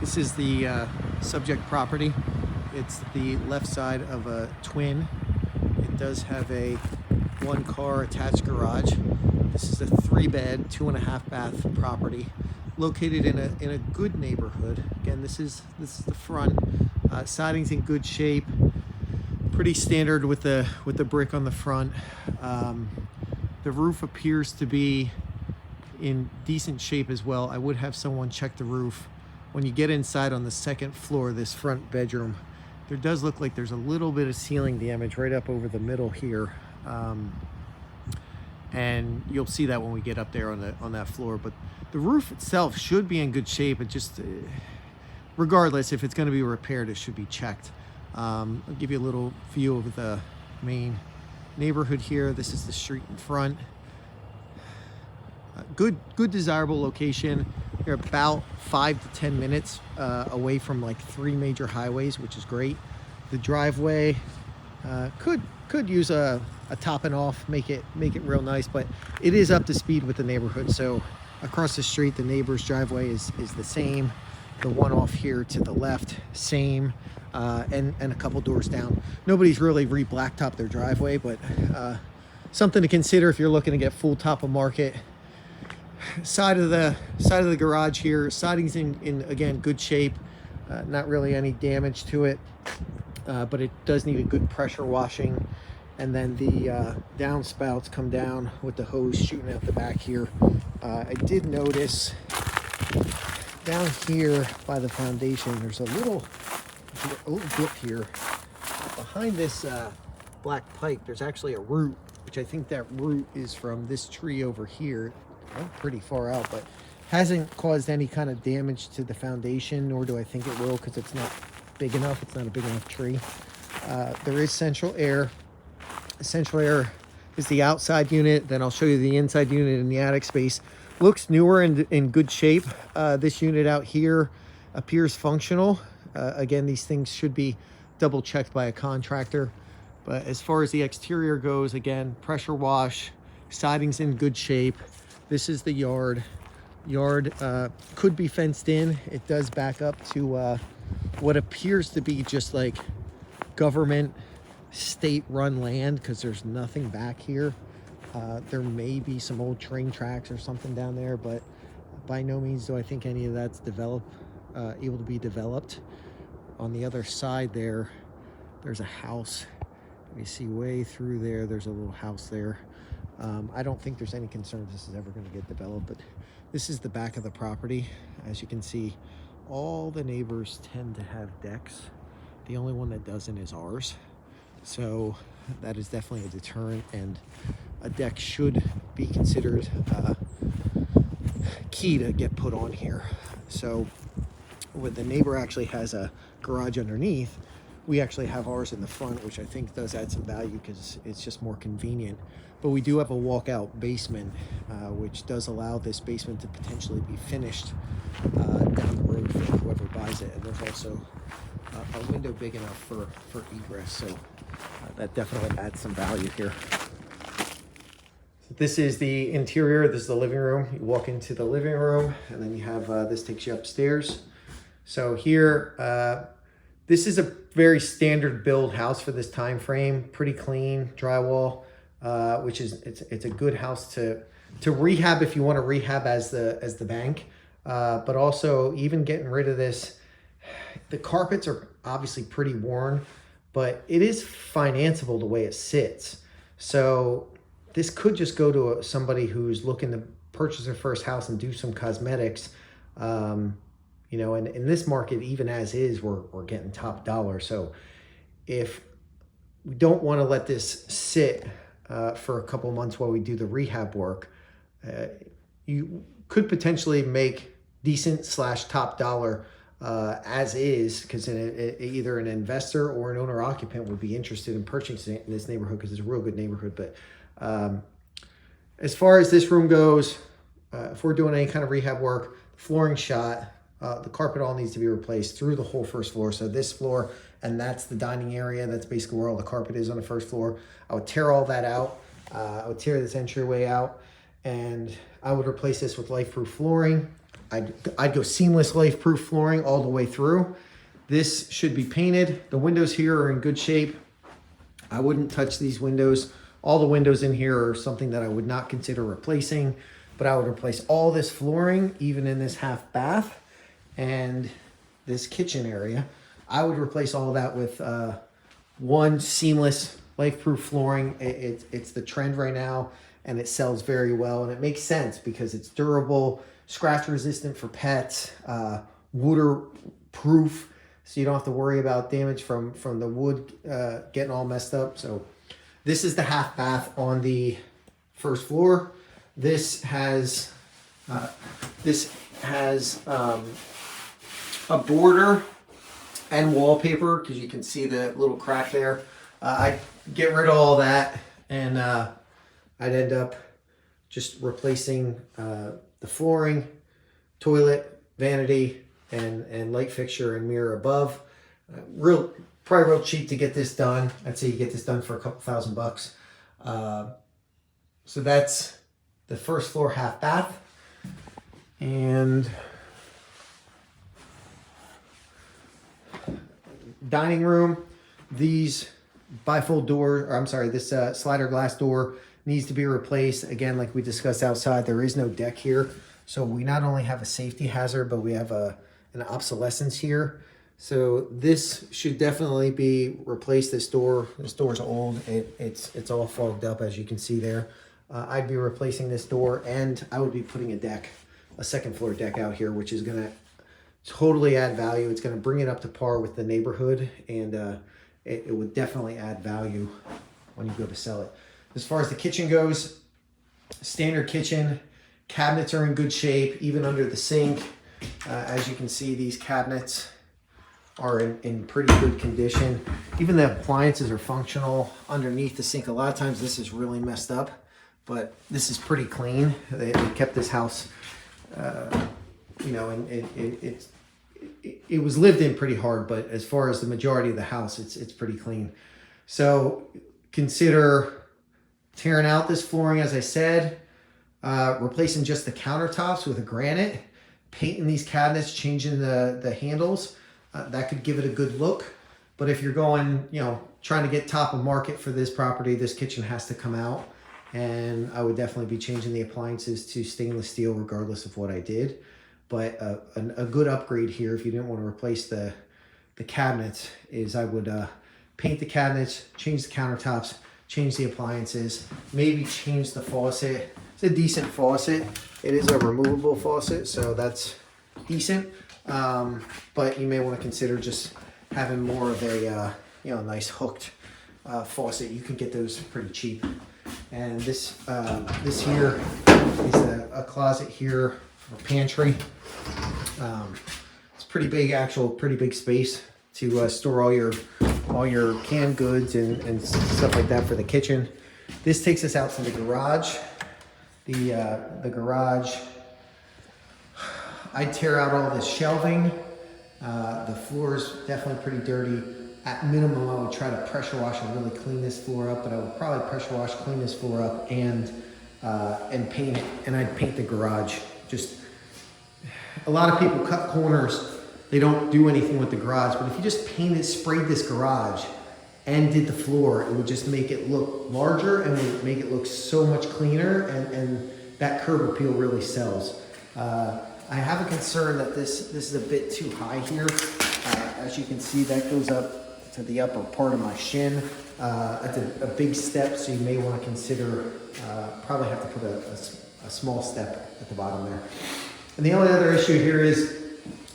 This is the subject property. It's the left side of a twin. It does have a 1-car attached garage. This is a 3-bed, 2.5 bath property located in a good neighborhood. Again, this is the front. Siding's in good shape. Pretty standard with the brick on the front. The roof appears to be in decent shape as well. I would have someone check the roof. When you get inside on the second floor, this front bedroom, there does look like there's a little bit of ceiling damage right up over the middle here. And you'll see that when we get up there on that floor. But the roof itself should be in good shape. It just, regardless, if it's going to be repaired, it should be checked. I'll give you a little view of the main neighborhood here. This is the street in front. Good desirable location. You're about 5 to 10 minutes away from like 3 major highways, which is great. The driveway could use a topping off, make it real nice, but it is up to speed with the neighborhood. So across the street, the neighbor's driveway is the same. The one off here to the left, same, and a couple doors down. Nobody's really re-blacktopped their driveway, but something to consider if you're looking to get full top of market. Side of the garage here, siding's in again good shape. Not really any damage to it, but it does need a good pressure washing. And then the downspouts come down with the hose shooting out the back here. I did notice down here by the foundation, there's a little dip here. Behind this black pipe, there's actually a root, which I think that root is from this tree over here. Pretty far out, but hasn't caused any kind of damage to the foundation, nor do I think it will, because it's not big enough. It's not a big enough tree. There is central air. Central air is the outside unit. Then I'll show you the inside unit in the attic space. Looks newer and in good shape. This unit out here appears functional. Again, these things should be double checked by a contractor. But as far as the exterior goes, again, pressure wash, siding's in good shape. This is the yard. Yard could be fenced in. It does back up to what appears to be just like government state-run land, because there's nothing back here. There may be some old train tracks or something down there, but by no means do I think any of that's able to be developed. On the other side there's a house. You see way through there, there's a little house there. I don't think there's any concern this is ever going to get developed, but this is the back of the property. As you can see, all the neighbors tend to have decks. The only one that doesn't is ours. So that is definitely a deterrent, and a deck should be considered key to get put on here. So when the neighbor actually has a garage underneath, we actually have ours in the front, which I think does add some value because it's just more convenient. But we do have a walkout basement, which does allow this basement to potentially be finished down the road for whoever buys it. And there's also a window big enough for egress, so that definitely adds some value here. So this is the interior. This is the living room. You walk into the living room, and then you have this takes you upstairs. So here, this is a very standard build house for this time frame. Pretty clean drywall, which is it's a good house to rehab if you want to rehab as the bank, but also even getting rid of this. The carpets are obviously pretty worn, but it is financeable the way it sits. So this could just go to somebody who's looking to purchase their first house and do some cosmetics. You know, and in this market, even as is, we're getting top dollar. So if we don't want to let this sit for a couple months while we do the rehab work, you could potentially make decent / top dollar as is, because either an investor or an owner occupant would be interested in purchasing it in this neighborhood because it's a real good neighborhood. But as far as this room goes, if we're doing any kind of rehab work, flooring shot, the carpet all needs to be replaced through the whole first floor. So this floor, and that's the dining area. That's basically where all the carpet is on the first floor. I would tear all that out. I would tear this entryway out, and I would replace this with life-proof flooring. I'd go seamless life-proof flooring all the way through. This should be painted. The windows here are in good shape. I wouldn't touch these windows. All the windows in here are something that I would not consider replacing, but I would replace all this flooring, even in this half bath and this kitchen area. I would replace all that with one seamless life-proof flooring. It's the trend right now, and it sells very well, and it makes sense because it's durable, scratch resistant for pets, waterproof, so you don't have to worry about damage from the wood getting all messed up. So this is the half bath on the first floor. This has a border and wallpaper, because you can see the little crack there. I'd get rid of all that, and I'd end up just replacing the flooring, toilet, vanity, and light fixture and mirror above. Probably real cheap to get this done. I'd say you get this done for a couple $1,000. So that's the first floor half bath. And dining room, these bifold door, or I'm sorry, this slider glass door needs to be replaced. Again, like we discussed outside, there is no deck here. So we not only have a safety hazard, but we have an obsolescence here. So this should definitely be replaced. This door's old. It's all fogged up, as you can see there. I'd be replacing this door, and I would be putting a second floor deck out here, which is gonna totally add value. It's gonna bring it up to par with the neighborhood, and it would definitely add value when you go to sell it. As far as the kitchen goes, standard kitchen, cabinets are in good shape, even under the sink. As you can see, these cabinets are in pretty good condition. Even the appliances are functional underneath the sink. A lot of times this is really messed up, but this is pretty clean. They kept this house, you know, and it was lived in pretty hard, but as far as the majority of the house, it's pretty clean. So consider tearing out this flooring, as I said, replacing just the countertops with a granite, painting these cabinets, changing the handles. That could give it a good look. But if you're going, you know, trying to get top of market for this property, this kitchen has to come out. And I would definitely be changing the appliances to stainless steel regardless of what I did. But a good upgrade here, if you didn't want to replace the cabinets, is I would paint the cabinets, change the countertops, change the appliances, maybe change the faucet. It's a decent faucet. It is a removable faucet, so that's decent. But you may want to consider just having more of a you know, nice hooked faucet. You can get those pretty cheap. And this here is a closet here, or pantry. It's pretty big, pretty big space to store all your canned goods and stuff like that for the kitchen. This takes us out to the garage. The garage, I'd tear out all this shelving. The floor is definitely pretty dirty. At minimum, I would try to pressure wash and really clean this floor up, but I would probably pressure wash, clean this floor up, and paint it. And I'd paint the garage. Just a lot of people cut corners. They don't do anything with the garage, but if you just sprayed this garage and did the floor, it would just make it look larger and would make it look so much cleaner, and that curb appeal really sells. I have a concern that this is a bit too high here. As you can see, that goes up to the upper part of my shin. It's a big step, so you may want to consider, probably have to put a small step at the bottom there. And the only other issue here is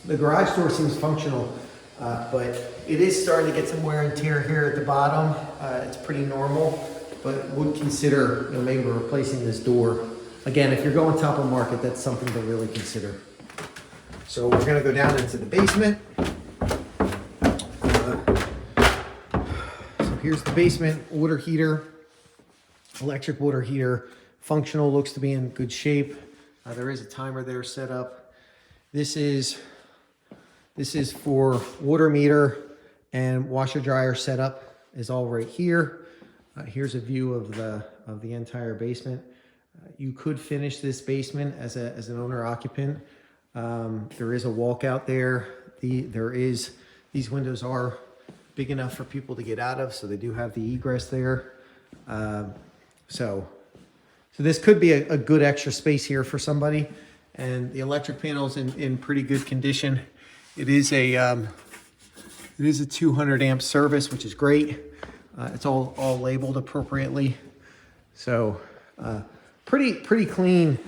the garage door seems functional, but it is starting to get some wear and tear here at the bottom. It's pretty normal, but would consider, you know, maybe replacing this door. Again, if you're going top of market, that's something to really consider. So we're gonna go down into the basement. So here's the basement, water heater, electric water heater, functional, looks to be in good shape. There is a timer there set up. This is for water meter and washer dryer setup is all right here. Here's a view of the entire basement. You could finish this basement as an owner occupant. There is a walkout there. These windows are big enough for people to get out of, so they do have the egress there. So this could be a good extra space here for somebody. And the electric panel's in pretty good condition. It is a 200 amp service, which is great. It's all labeled appropriately. So pretty clean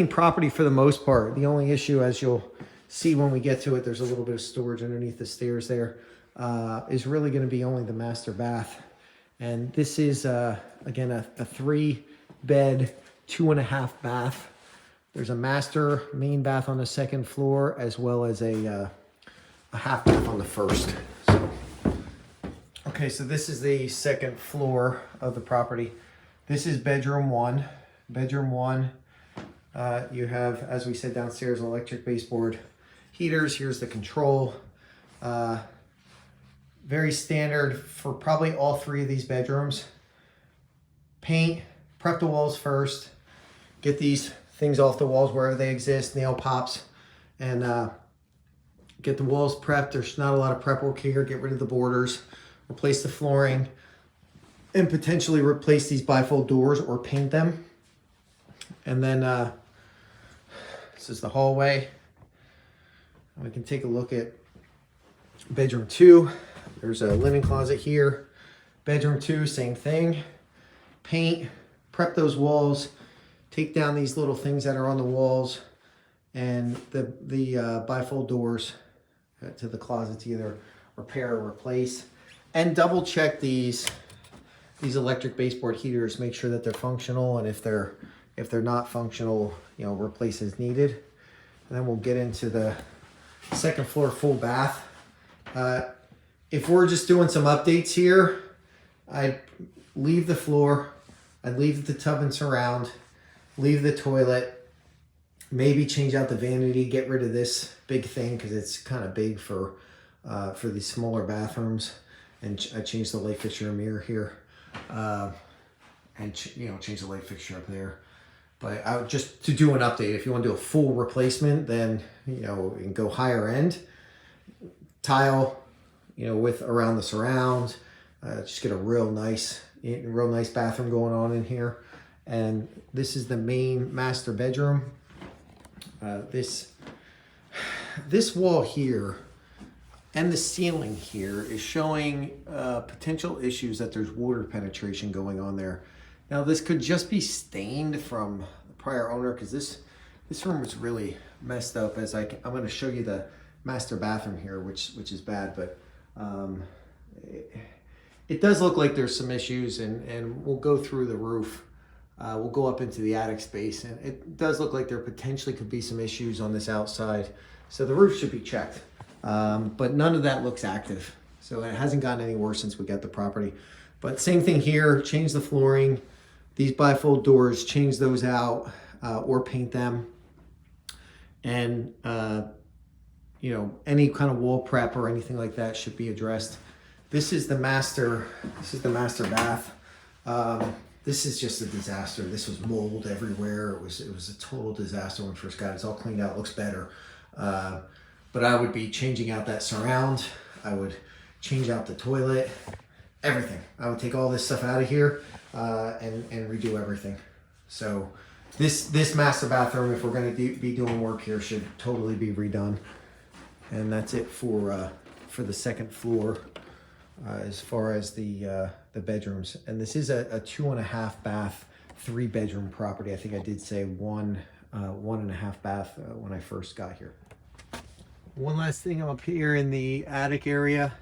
property for the most part. The only issue, as you'll see when we get to it, there's a little bit of storage underneath the stairs there, is really going to be only the master bath. And this is, again, a 3-bed, 2.5 bath. There's a master main bath on the second floor, as well as a half bath on the first. Okay, so this is the second floor of the property. This is bedroom 1. Bedroom 1, you have, as we said, downstairs, electric baseboard heaters. Here's the control. Very standard for probably all 3 of these bedrooms. Paint, prep the walls first, get these things off the walls wherever they exist, nail pops, and get the walls prepped. There's not a lot of prep work here. Get rid of the borders, replace the flooring, and potentially replace these bifold doors or paint them. And then this is the hallway. We can take a look at bedroom 2. There's a linen closet here. Bedroom 2, same thing. Paint, prep those walls, take down these little things that are on the walls, and the bifold doors to the closets, either repair or replace. And double check these electric baseboard heaters, make sure that they're functional, and if they're not functional, replace as needed. And then we'll get into the second floor full bath. If we're just doing some updates here, I'd leave the floor, I'd leave the tub and surround, leave the toilet, maybe change out the vanity, get rid of this big thing because it's kind of big for these smaller bathrooms, and I changed the light fixture and mirror here, and change the light fixture up there. But I would just, to do an update, if you want to do a full replacement, then you can go higher end tile, with around the surround. Just get a real nice bathroom going on in here. And this is the main master bedroom. This wall here and the ceiling here is showing potential issues that there's water penetration going on there. Now this could just be stained from the prior owner, because this room was really messed up. I'm going to show you the master bathroom here, which is bad, but it does look like there's some issues, and we'll go through the roof. We'll go up into the attic space, and it does look like there potentially could be some issues on this outside. So the roof should be checked, but none of that looks active. So it hasn't gotten any worse since we got the property. But same thing here, change the flooring. These bifold doors, change those out or paint them. And, any kind of wall prep or anything like that should be addressed. This is the master bath. This is just a disaster. This was mold everywhere. It was a total disaster when we first got it. It's all cleaned out, looks better. But I would be changing out that surround. I would change out the toilet, everything. I would take all this stuff out of here and redo everything. So this master bathroom, if we're going to be doing work here, should totally be redone. And that's it for the second floor as far as the bedrooms. And this is a 2.5 bath, 3-bedroom property. I think I did say 1.5 bath when I first got here. One last thing, I'm up here in the attic area.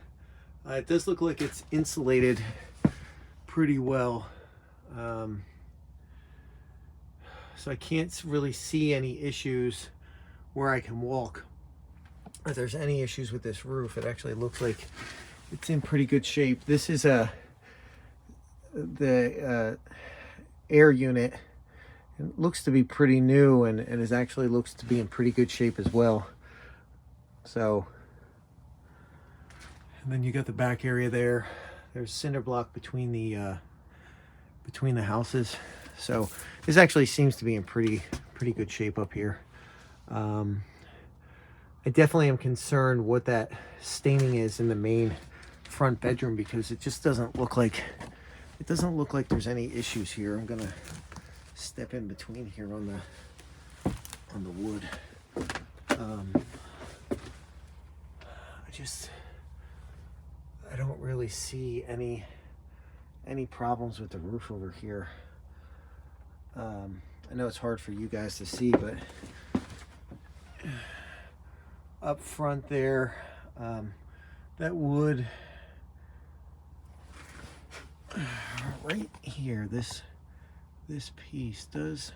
It does look like it's insulated pretty well. So I can't really see any issues where I can walk. If there's any issues with this roof, it actually looks like it's in pretty good shape. This is the air unit. It looks to be pretty new, and it actually looks to be in pretty good shape as well. So, and then you got the back area there. There's cinder block between the houses. So this actually seems to be in pretty good shape up here. I definitely am concerned what that staining is in the main front bedroom, because it just doesn't look like there's any issues here. I'm gonna step in between here on the wood. I don't really see any problems with the roof over here. I know it's hard for you guys to see, but up front there, that wood right here, this piece does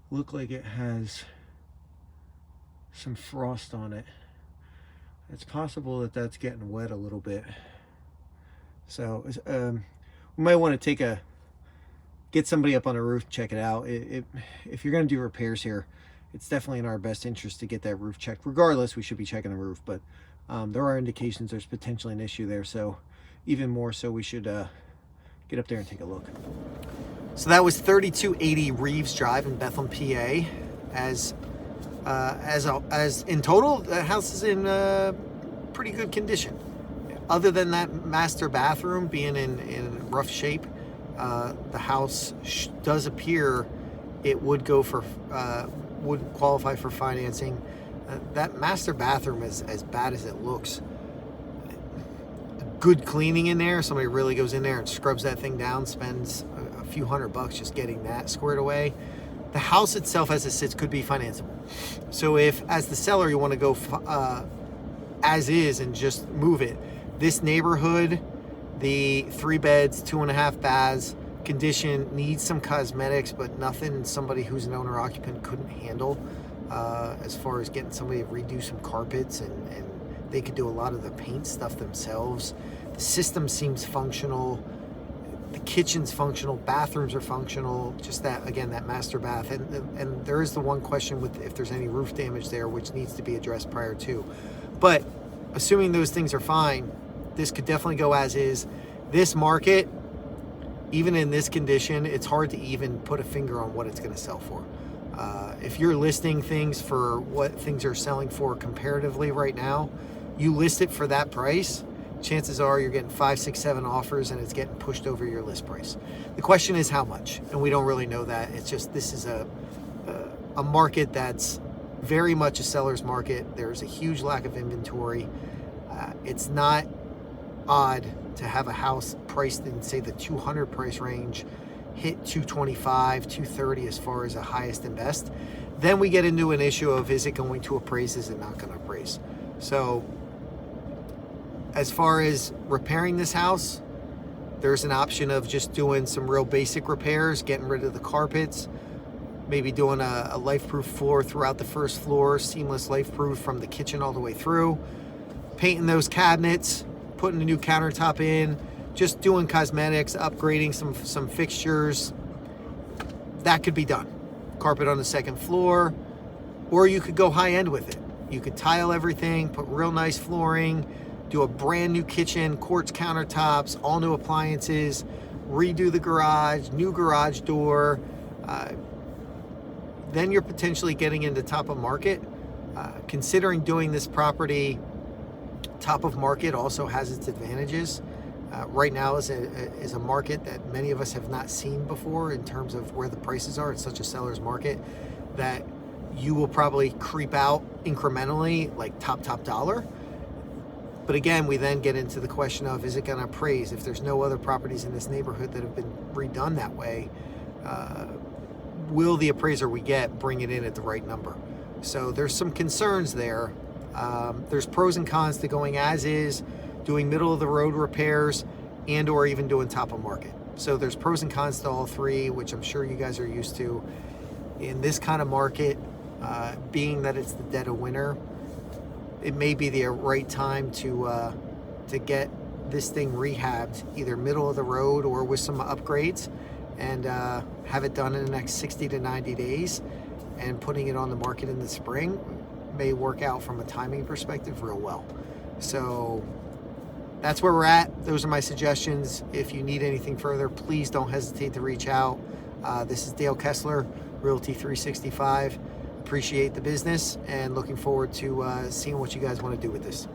look like it has some frost on it. It's possible that that's getting wet a little bit. So we might want to get somebody up on the roof, check it out. If you're going to do repairs here, it's definitely in our best interest to get that roof checked. Regardless, we should be checking the roof, but there are indications there's potentially an issue there. So even more so, we should get up there and take a look. So that was 3280 Reeves Drive in Bethlehem, PA. As in total, the house is in pretty good condition. Other than that master bathroom being in rough shape, the house does appear it would go for would qualify for financing. That master bathroom is as bad as it looks. Good cleaning in there. Somebody really goes in there and scrubs that thing down, spends a few $100 just getting that squared away. The house itself as it sits could be financeable. So if, as the seller, you want to go as is and just move it, this neighborhood, the 3 beds, 2.5 baths, condition needs some cosmetics, but nothing somebody who's an owner occupant couldn't handle, as far as getting somebody to redo some carpets, and they could do a lot of the paint stuff themselves. The system seems functional. The kitchen's functional, bathrooms are functional, just that, again, that master bath. And there is the one question with if there's any roof damage there, which needs to be addressed prior to. But assuming those things are fine, this could definitely go as is. This market, even in this condition, it's hard to even put a finger on what it's going to sell for. If you're listing things for what things are selling for comparatively right now, you list it for that price, chances are you're getting 5, 6, 7 offers and it's getting pushed over your list price. The question is how much, and we don't really know that. It's just, this is a market that's very much a seller's market. There's a huge lack of inventory. It's not odd to have a house priced in, say, the 200 price range hit 225, 230 as far as a highest and best. Then we get into an issue of, is it going to appraise, is it not going to appraise? So as far as repairing this house, there's an option of just doing some real basic repairs, getting rid of the carpets, maybe doing a life-proof floor throughout the first floor, seamless life-proof from the kitchen all the way through, painting those cabinets, putting a new countertop in, just doing cosmetics, upgrading some fixtures. That could be done. Carpet on the second floor, or you could go high-end with it. You could tile everything, put real nice flooring, do a brand new kitchen, quartz countertops, all new appliances, redo the garage, new garage door. Then you're potentially getting into top of market. Considering doing this property top of market also has its advantages. Right now is a market that many of us have not seen before in terms of where the prices are. It's such a seller's market that you will probably creep out incrementally, like top dollar. But again, we then get into the question of, is it going to appraise? If there's no other properties in this neighborhood that have been redone that way, will the appraiser we get bring it in at the right number? So there's some concerns there. There's pros and cons to going as is, doing middle of the road repairs, and or even doing top of market. So there's pros and cons to all three, which I'm sure you guys are used to. In this kind of market, being that it's the dead of winter, it may be the right time to get this thing rehabbed, either middle of the road or with some upgrades, and have it done in the next 60 to 90 days. And putting it on the market in the spring may work out from a timing perspective real well. So that's where we're at. Those are my suggestions. If you need anything further, please don't hesitate to reach out. This is Dale Kessler, Realty 365. Appreciate the business and looking forward to seeing what you guys want to do with this.